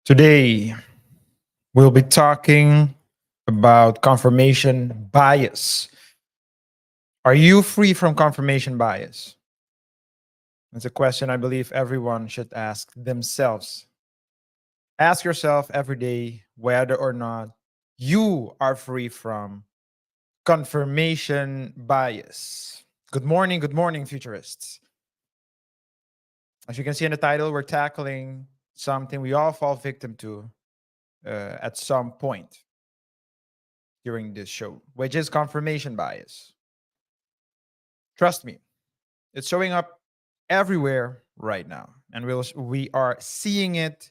Today, we'll be talking about confirmation bias. Are you free from confirmation bias? It's a question I believe everyone should ask themselves. Ask yourself every day whether or not you are free from confirmation bias. Good morning, futurists. As you can see in the title, we're tackling something we all fall victim to at some point during this show, which is confirmation bias. Trust me, it's showing up everywhere right now, and we are seeing it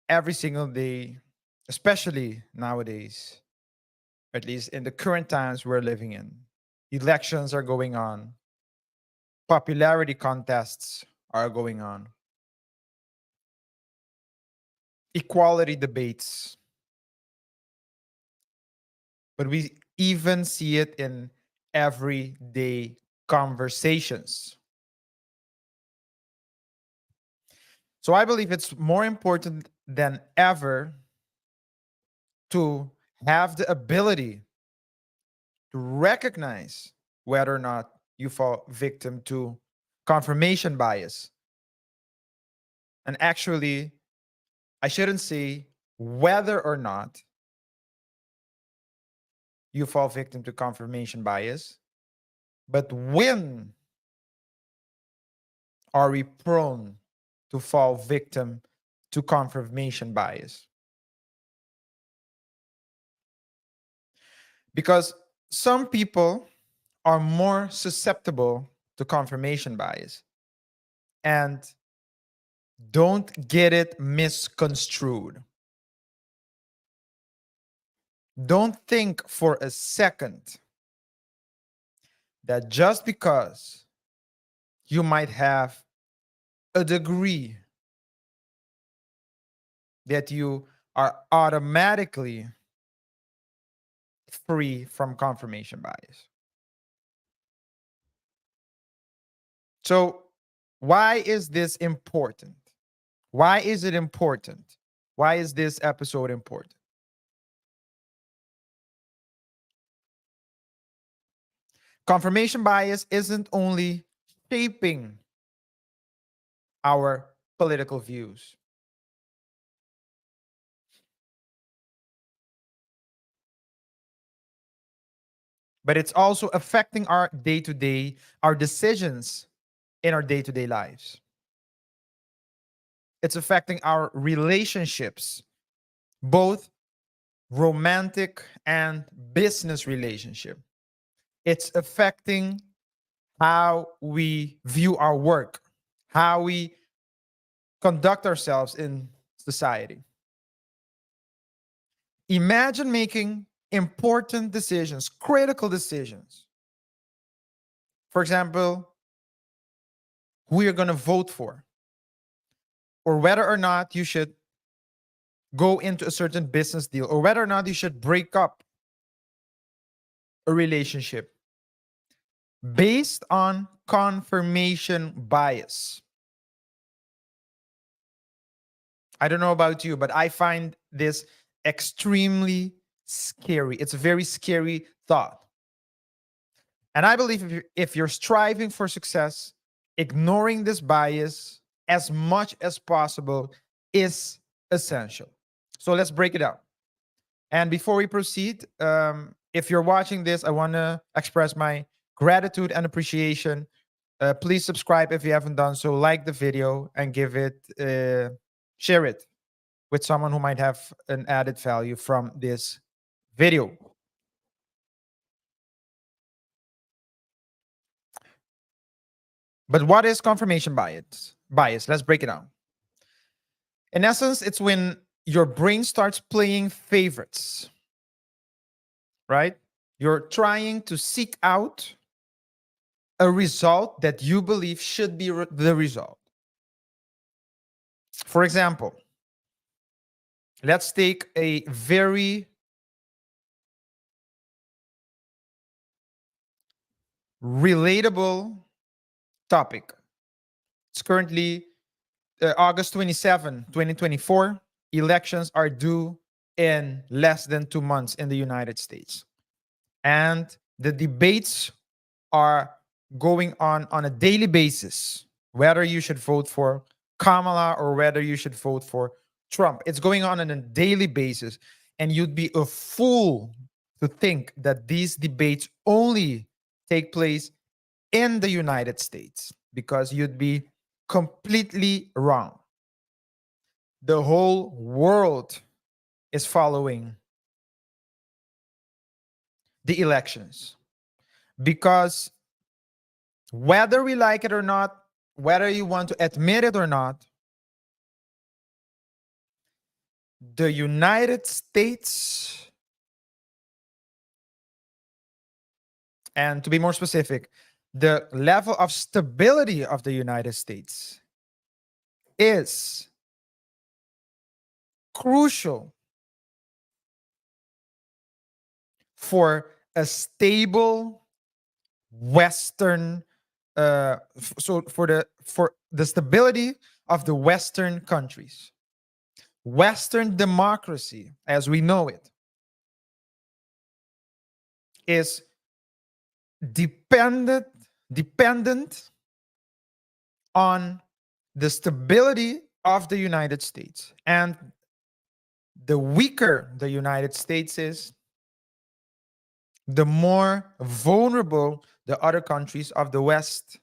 every single day, especially nowadays, at least in the current times we're living in. Elections are going on, popularity contests are going on, equality debates, but we even see it in everyday conversations. So I believe it's more important than ever to have the ability to recognize whether or not you fall victim to confirmation bias. And actually, I shouldn't say whether or not you fall victim to confirmation bias, but when are we prone to fall victim to confirmation bias? Because some people are more susceptible to confirmation bias. And don't get it misconstrued. Don't think for a second that just because you might have a degree that you are automatically free from confirmation bias. So, why is this important? Why is it important? Why is this episode important? Confirmation bias isn't only shaping our political views, but it's also affecting our day to day, our decisions in our day to day lives. It's affecting our relationships, both romantic and business relationship. It's affecting how we view our work, how we conduct ourselves in society. Imagine making important decisions, critical decisions. For example, who you're going to vote for, or whether or not you should go into a certain business deal, or whether or not you should break up a relationship based on confirmation bias. I don't know about you, but I find this extremely scary. It's a very scary thought. And I believe if you're striving for success, ignoring this bias as much as possible is essential. So let's break it down. And before we proceed, if you're watching this, I want to express my gratitude and appreciation. Please subscribe if you haven't done so, like the video, and share it with someone who might have an added value from this video. But what is confirmation bias? Let's break it down. In essence, it's when your brain starts playing favorites, right? You're trying to seek out a result that you believe should be the result. For example, let's take a very relatable topic. It's currently August 27, 2024. elections are due in less than 2 months in the United States. And the debates are going on a daily basis, whether you should vote for Kamala or whether you should vote for Trump. It's going on a daily basis. And you'd be a fool to think that these debates only take place in the United States, because you'd be completely wrong. The whole world is following the elections, because whether we like it or not, whether you want to admit it or not, the United States, and to be more specific, the level of stability of the United States is crucial for a stable Western, for the stability of the Western countries. Western democracy, as we know it, is dependent on the stability of the United States. And the weaker the United States is, the more vulnerable the other countries of the West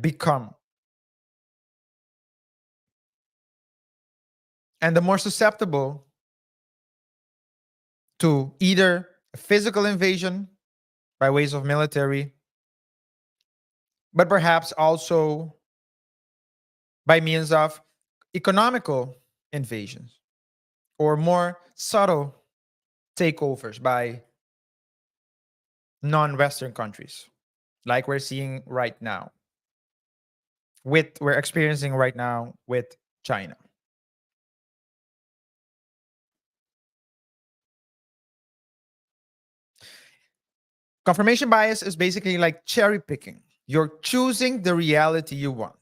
become. And the more susceptible to either a physical invasion by ways of military, but perhaps also by means of economical invasions or more subtle takeovers by non-Western countries, like we're seeing right now, we're experiencing right now with China. Confirmation bias is basically like cherry picking. You're choosing the reality you want.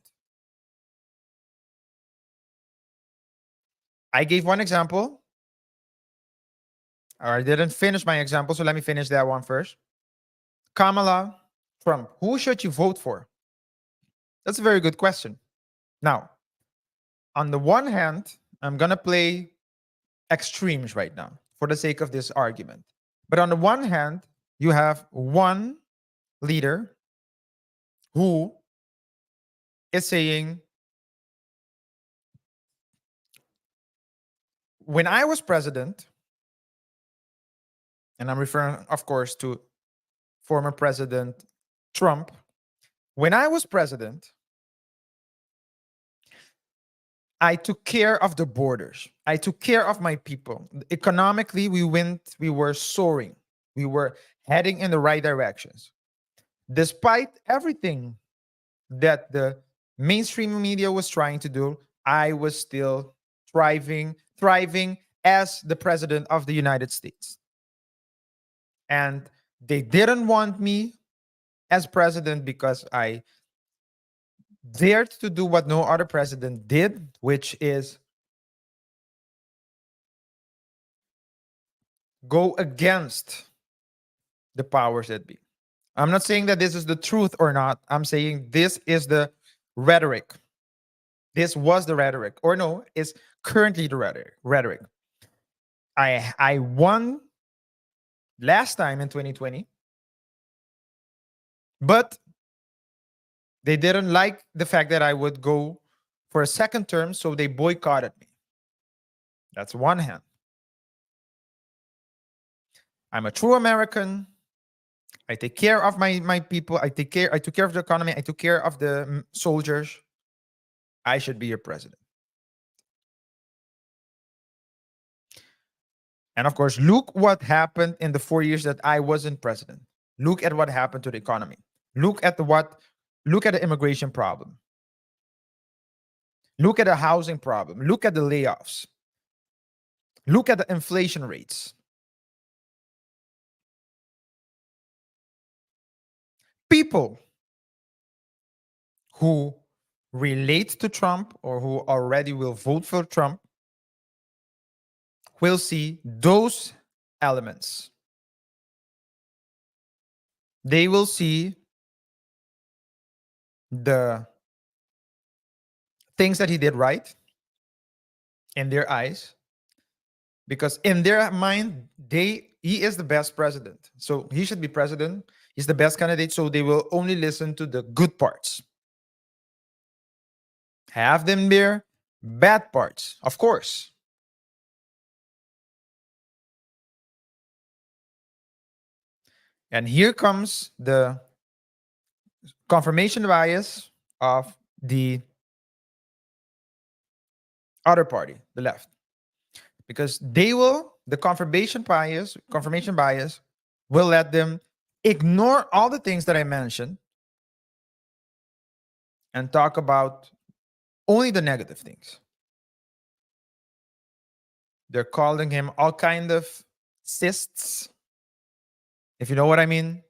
I gave one example. Or I didn't finish my example, so let me finish that one first. Kamala, Trump. Who should you vote for? That's a very good question. Now, on the one hand, I'm going to play extremes right now for the sake of this argument. But on the one hand, you have one leader who is saying, when I was president, and I'm referring, of course, to former President Trump, when I was president, I took care of the borders. I took care of my people. Economically, we were soaring. We were heading in the right directions. Despite everything that the mainstream media was trying to do, I was still thriving as the president of the United States. And they didn't want me as president because I dared to do what no other president did, which is go against the powers that be. I'm not saying that this is the truth or not. I'm saying this is the rhetoric. This was the rhetoric, or no, it's currently the rhetoric. I won last time in 2020, but they didn't like the fact that I would go for a second term, so they boycotted me. That's one hand. I'm a true American. I take care of my people. I took care of the economy. I took care of the soldiers. I should be your president. And of course, look what happened in the 4 years that I wasn't president. Look at what happened to the economy. Look at the immigration problem. Look at the housing problem. Look at the layoffs. Look at the inflation rates. People who relate to Trump or who already will vote for Trump will see those elements. They will see the things that he did right in their eyes, because in their mind, he is the best president. So he should be president. He's the best candidate. So they will only listen to the good parts. Have them there, bad parts, of course. And here comes the confirmation bias of the other party, the left. Because the confirmation bias will let them ignore all the things that I mentioned and talk about only the negative things. They're calling him all kind of cysts, if you know what I mean.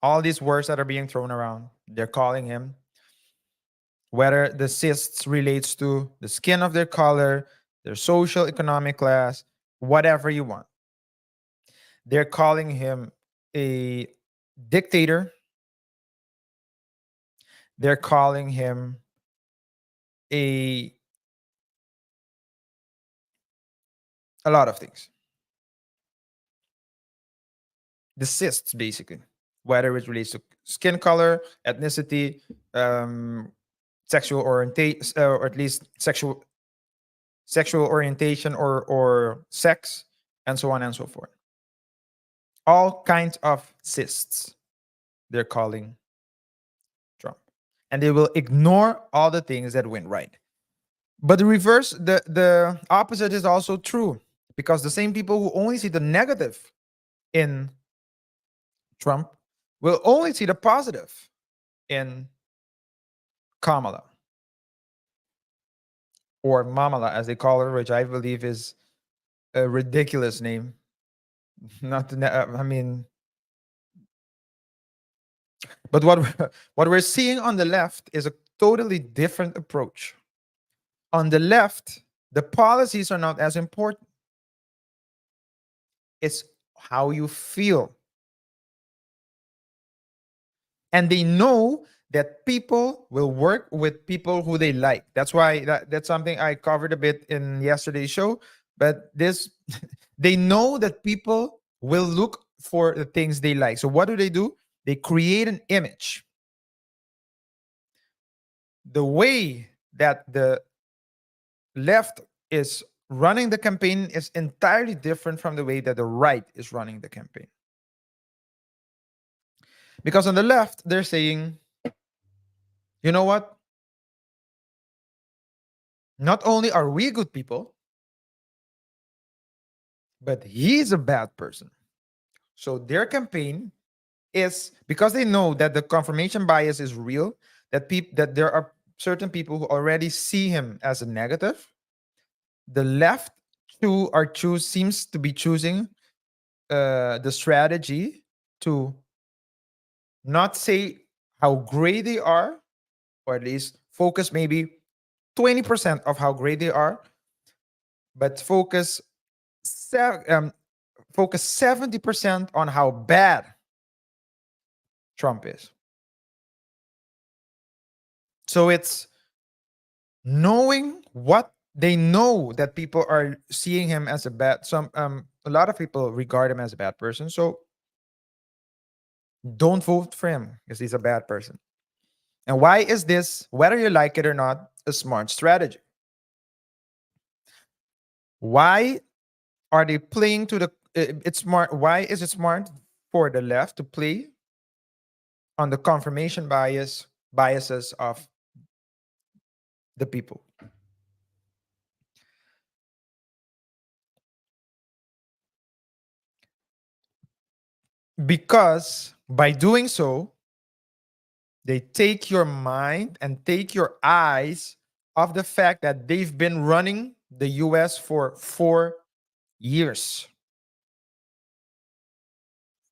All these words that are being thrown around, they're calling him. Whether the cysts relates to the skin of their color, their social economic class, whatever you want. They're calling him a dictator. They're calling him a lot of things. The cysts, basically, whether it relates to skin color, ethnicity, sexual orientation, or at least sexual orientation, or sex, and so on and so forth. All kinds of cysts, they're calling Trump, and they will ignore all the things that went right. But the reverse, the opposite is also true, because the same people who only see the negative in Trump will only see the positive in Kamala, or Mamala, as they call her, which I believe is a ridiculous name. Not to, I mean, but what we're seeing on the left is a totally different approach. On the left, the policies are not as important. It's how you feel. And they know that people will work with people who they like. That's why that's something I covered a bit in yesterday's show. But this, they know that people will look for the things they like. So what do? They create an image. The way that the left is running the campaign is entirely different from the way that the right is running the campaign. Because on the left, they're saying, you know what? Not only are we good people, but he's a bad person. So their campaign is, because they know that the confirmation bias is real, that there are certain people who already see him as a negative. The left seems to be choosing the strategy to not say how great they are, or at least focus maybe 20% of how great they are, but focus 70% on how bad Trump is. So it's knowing what they know, that people are seeing him as a bad, a lot of people regard him as a bad person. So don't vote for him because he's a bad person. And why is this, whether you like it or not, a smart strategy? Why are they playing to the it's smart? Why is it smart for the left to play on the confirmation biases of the people? Because by doing so, they take your mind and take your eyes off the fact that they've been running the US for 4 years.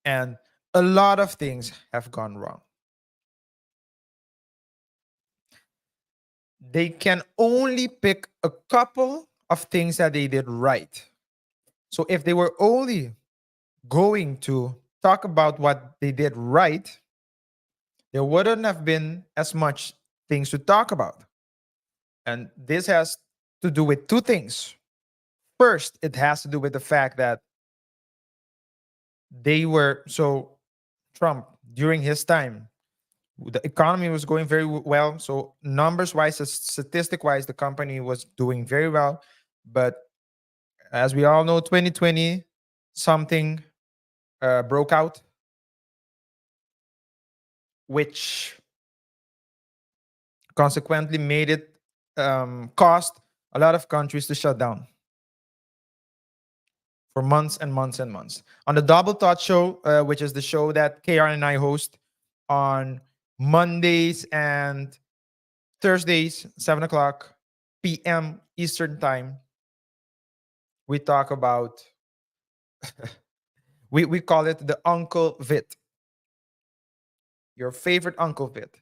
And a lot of things have gone wrong. They can only pick a couple of things that they did right. So if they were only going to talk about what they did right, there wouldn't have been as much things to talk about. And this has to do with two things. First, it has to do with the fact that they were so Trump during his time, the economy was going very well. So numbers wise, statistic wise, the company was doing very well. But as we all know, 2020 something broke out, which consequently made it cost a lot of countries to shut down for months and months and months. On the Double Thought Show, which is the show that KR and I host on Mondays and Thursdays, 7 o'clock p.m. Eastern Time, we talk about, we call it the Uncle Vit, your favorite Uncle Vit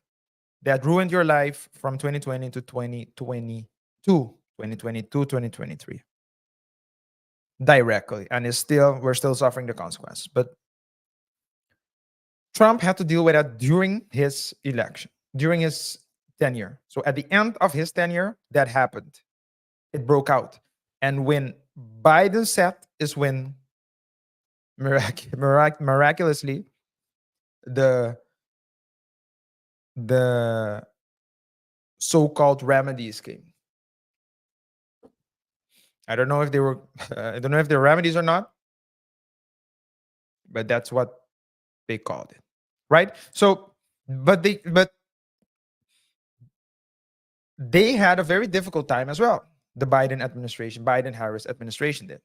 that ruined your life from 2020 to 2023 directly, and is still we're still suffering the consequences. But Trump had to deal with that during his election, during his tenure. So at the end of his tenure, that happened. It broke out. And when Biden sat is when miraculously the the so-called remedies came. I don't know if they were I don't know if they're remedies or not, but that's what they called it. Right? So but they had a very difficult time as well. The Biden administration, Biden Harris administration did.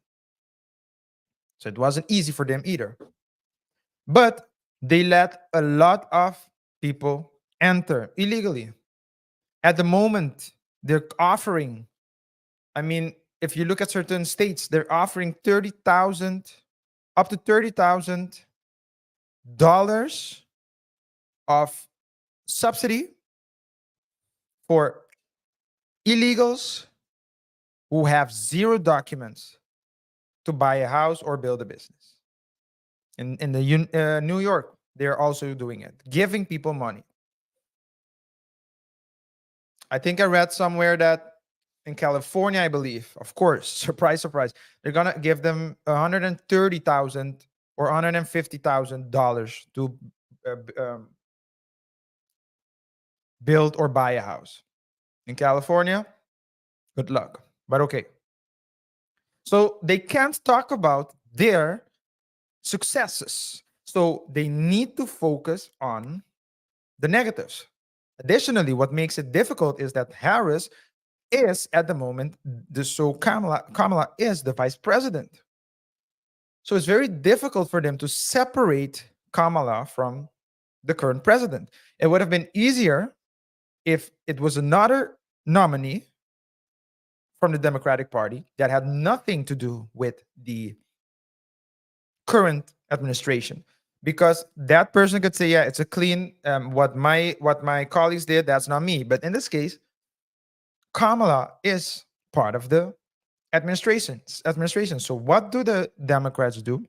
So it wasn't easy for them either. But they let a lot of people enter illegally. At the moment, they're offering, I mean, if you look at certain states, they're offering 30,000 up to $30,000 of subsidy for illegals who have zero documents to buy a house or build a business. In New York, they're also doing it, giving people money. I think I read somewhere that in California, I believe, of course, surprise, surprise, they're gonna give them 130,000 or $150,000 to build or buy a house. In California, good luck. But okay. So they can't talk about their successes. So they need to focus on the negatives. Additionally, what makes it difficult is that Harris is at the moment Kamala is the vice president. So it's very difficult for them to separate Kamala from the current president. It would have been easier if it was another nominee from the Democratic Party that had nothing to do with the current administration, because that person could say, yeah, it's a clean what my colleagues did, that's not me. But in this case, Kamala is part of the administration. So what do the Democrats do?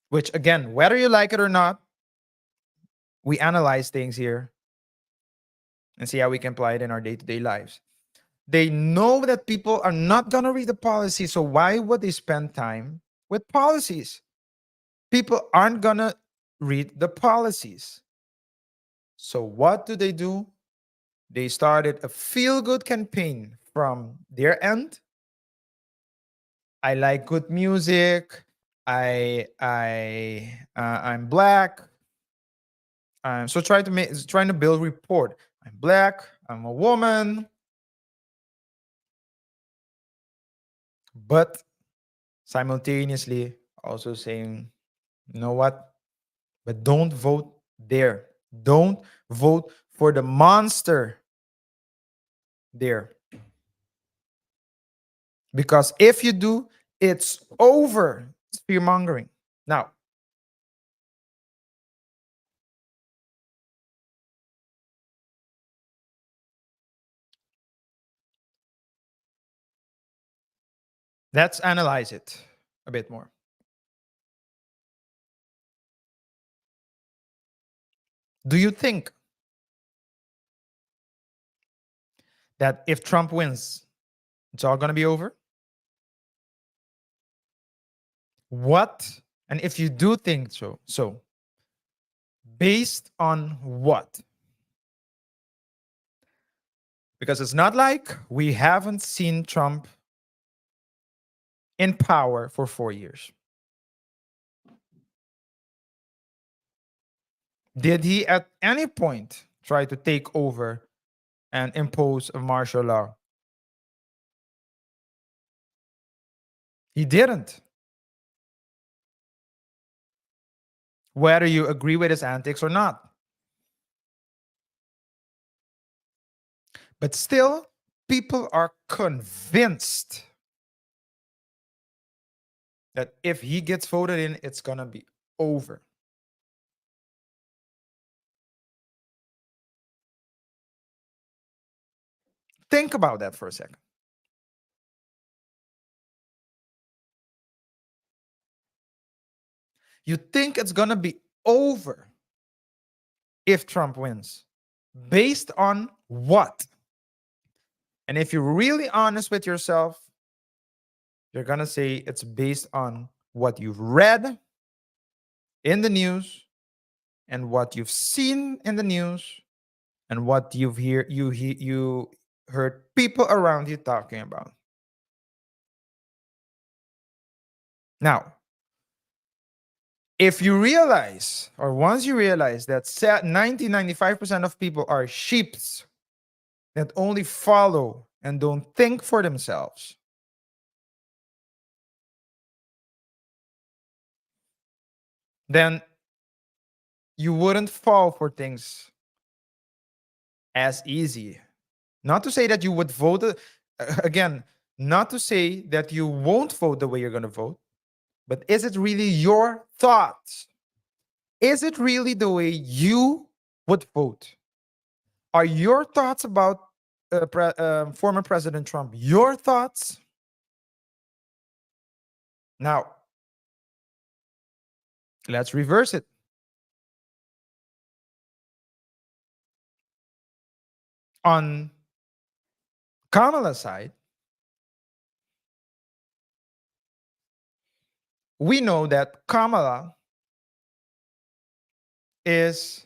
Which again, whether you like it or not, we analyze things here and see how we can apply it in our day-to-day lives. They know that people are not going to read the policy, so why would they spend time with policies? People aren't going to read the policies. So what do? They started a feel-good campaign from their end. I like good music. I'm black. So trying to build rapport. I'm black. I'm a woman. But simultaneously also saying, you know what? But don't vote there. Don't vote for the monster there. Because if you do, it's over. It's fear mongering. Now, Let's analyze it a bit more. Do you think that if Trump wins, it's all going to be over? What? And if you do think so based on what? Because it's not like we haven't seen Trump in power for 4 years. Did he at any point try to take over and impose a martial law? He didn't. Whether you agree with his antics or not. But still, people are convinced that if he gets voted in, it's going to be over. Think about that for a second. You think it's going to be over if Trump wins? Based on what? And if you're really honest with yourself, you're going to say it's based on what you've read in the news and what you've seen in the news and what you heard people around you talking about. Now, if you realize, or once you realize that 95% of people are sheeps that only follow and don't think for themselves, then you wouldn't fall for things as easy. Not to say that you would vote, again, not to say that you won't vote the way you're going to vote, but is it really your thoughts? Is it really the way you would vote? Are your thoughts about former President Trump your thoughts? Now, let's reverse it. On Kamala's side, we know that Kamala is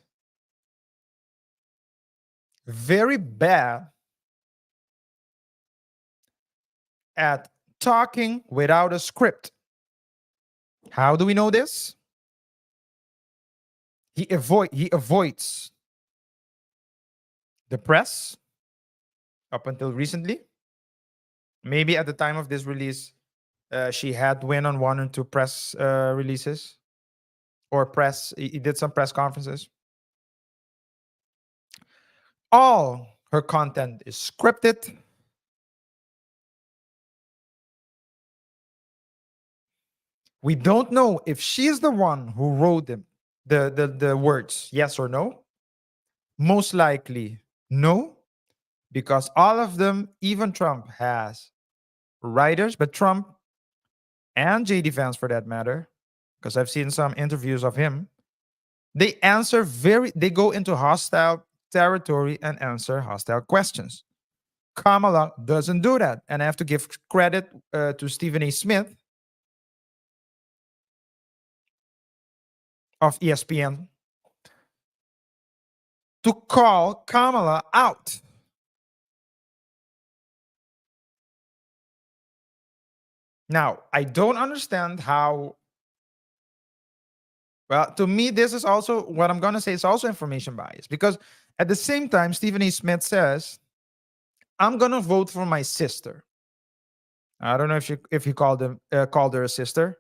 very bad at talking without a script. How do we know this? He avoids the press up until recently. Maybe at the time of this release, she had went on one or two press releases or press. He did some press conferences. All her content is scripted. We don't know if she's the one who wrote them, the words, yes or no. Most likely, no, because all of them, even Trump has writers, but Trump and JD Vance for that matter, because I've seen some interviews of him, they go into hostile territory and answer hostile questions. Kamala doesn't do that. And I have to give credit to Stephen A. Smith of ESPN to call Kamala out. Now, I don't understand how. Well, to me, this is also what I'm going to say is also information bias, because at the same time, Stephen A. Smith says, I'm going to vote for my sister. I don't know if he called her a sister.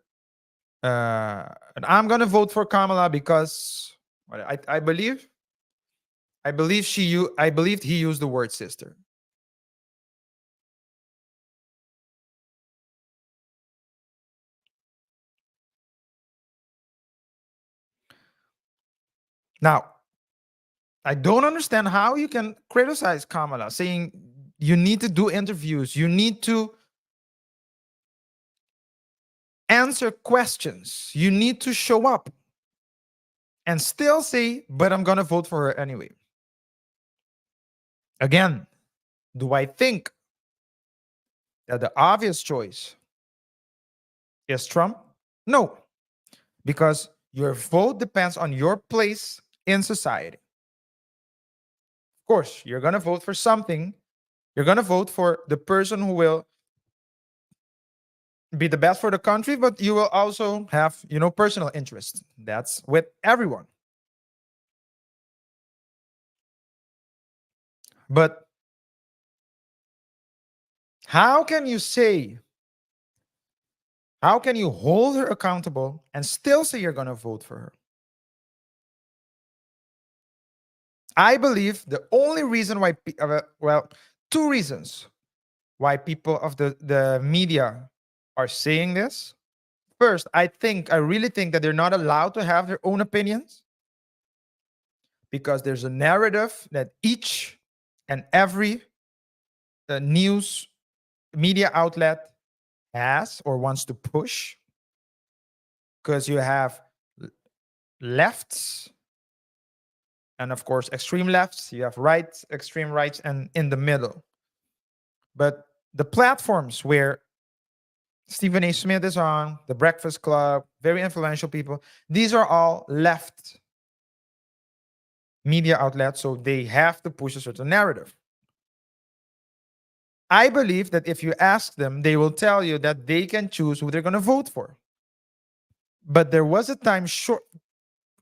And I'm going to vote for Kamala because I believe he used the word sister. Now, I don't understand how you can criticize Kamala, saying you need to do interviews, you need to answer questions. You need to show up and still say, but I'm going to vote for her anyway. Again, do I think that the obvious choice is Trump? No, because your vote depends on your place in society. Of course, you're going to vote for something. You're going to vote for the person who will be the best for the country, but you will also have, personal interests. That's with everyone. But how can you hold her accountable and still say you're going to vote for her? I believe the only reason why, two reasons why people of the media are saying this. First, I really think that they're not allowed to have their own opinions because there's a narrative that each and every news media outlet has or wants to push, because you have lefts and of course extreme lefts, you have rights, extreme rights, and in the middle. But the platforms where Stephen A. Smith is on, The Breakfast Club, very influential people, these are all left media outlets, so they have to push a certain narrative. I believe that if you ask them, they will tell you that they can choose who they're going to vote for. But there was a time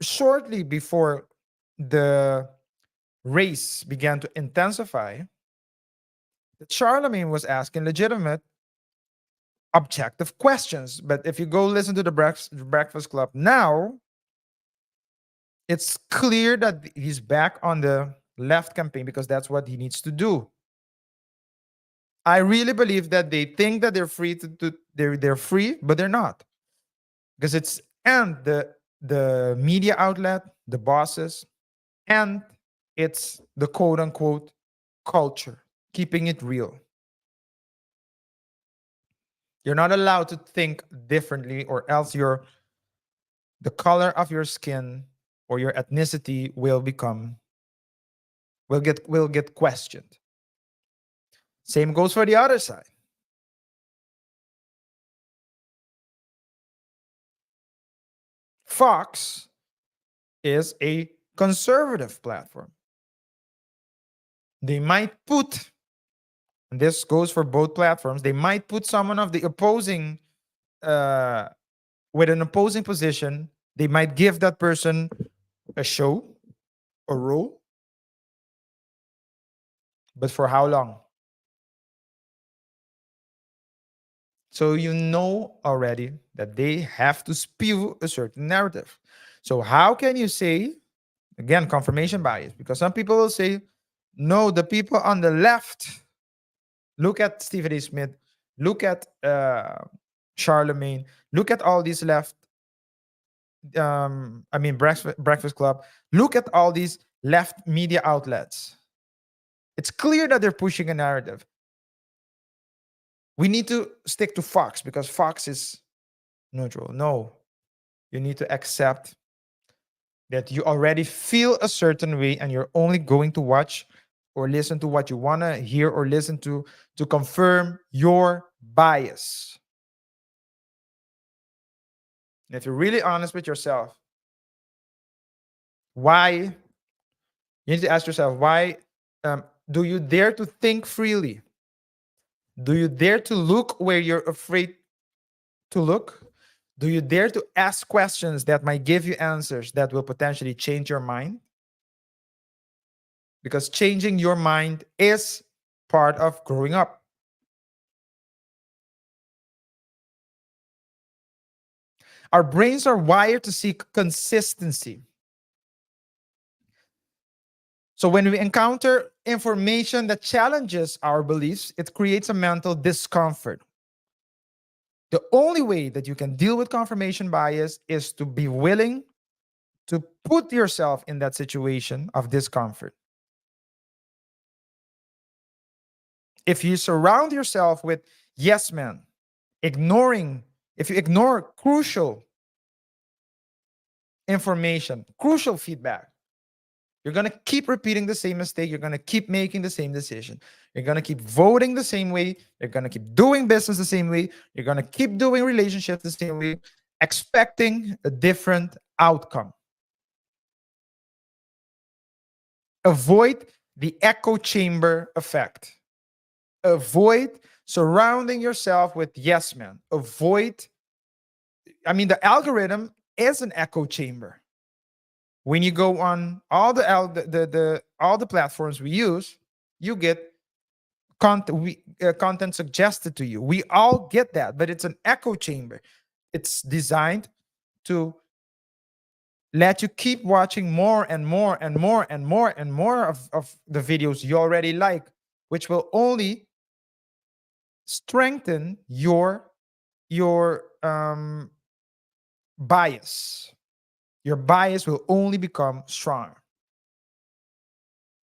shortly before the race began to intensify that Charlemagne was asking legitimate, objective questions. But if you go listen to the Breakfast Club now, it's clear that he's back on the left campaign because that's what he needs to do. I really believe that they think that they're free they're free, but they're not. Because it's and the media outlet, the bosses, and it's the quote unquote culture, keeping it real. You're not allowed to think differently, or else the color of your skin or your ethnicity will get questioned. Same goes for the other side. Fox is a conservative platform. They might put, and this goes for both platforms, they might put someone of the opposing, with an opposing position. They might give that person a show, a role, but for how long? So you know already that they have to spew a certain narrative. So how can you say, again, confirmation bias? Because some people will say, no, the people on the left, look at Stephen A. Smith, look at Charlemagne, look at all these left, Breakfast Club, look at all these left media outlets. It's clear that they're pushing a narrative. We need to stick to Fox because Fox is neutral. No, you need to accept that you already feel a certain way and you're only going to watch or listen to what you want to hear or listen to confirm your bias. And if you're really honest with yourself, why, you need to ask yourself, why do you dare to think freely? Do you dare to look where you're afraid to look? Do you dare to ask questions that might give you answers that will potentially change your mind? Because changing your mind is part of growing up. Our brains are wired to seek consistency. So when we encounter information that challenges our beliefs, it creates a mental discomfort. The only way that you can deal with confirmation bias is to be willing to put yourself in that situation of discomfort. If you surround yourself with yes men, ignoring if you ignore crucial information, crucial feedback, you're going to keep repeating the same mistake. You're going to keep making the same decision. You're going to keep voting the same way. You're going to keep doing business the same way. You're going to keep doing relationships the same way, expecting a different outcome. Avoid the echo chamber effect. Avoid surrounding yourself with yes men. The algorithm is an echo chamber. When you go on all the platforms we use, you get content suggested to you. We all get that, but it's an echo chamber. It's designed to let you keep watching more and more and more and more and more of the videos you already like, which will only strengthen your bias. Your bias will only become stronger.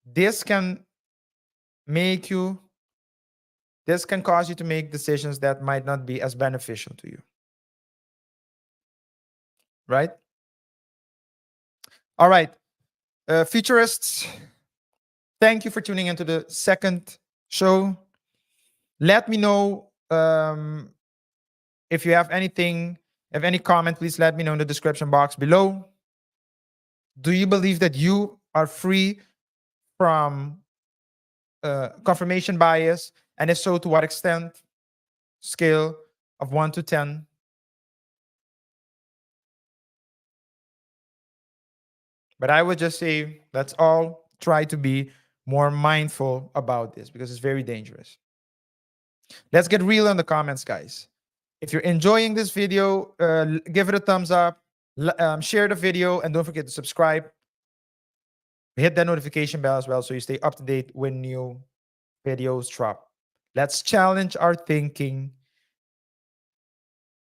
This can cause you to make decisions that might not be as beneficial to you. Right? All right. Futurists, thank you for tuning into the second show. Let me know if you have anything, if any comment, please let me know in the description box below. Do you believe that you are free from confirmation bias? And if so, to what extent? Scale of 1 to 10. But I would just say, let's all try to be more mindful about this because it's very dangerous. Let's get real in the comments, guys. If you're enjoying this video, give it a thumbs up, share the video, and don't forget to subscribe. Hit that notification bell as well so you stay up to date when new videos drop. Let's challenge our thinking.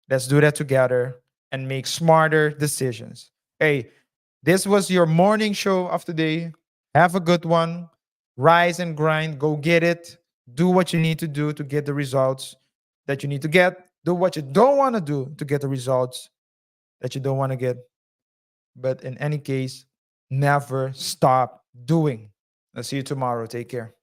Let's do that together and make smarter decisions. Hey, this was your morning show of today. Have a good one. Rise and grind. Go get it. Do what you need to do to get the results that you need to get. Do what you don't want to do to get the results that you don't want to get. But in any case, never stop doing. I'll see you tomorrow. Take care.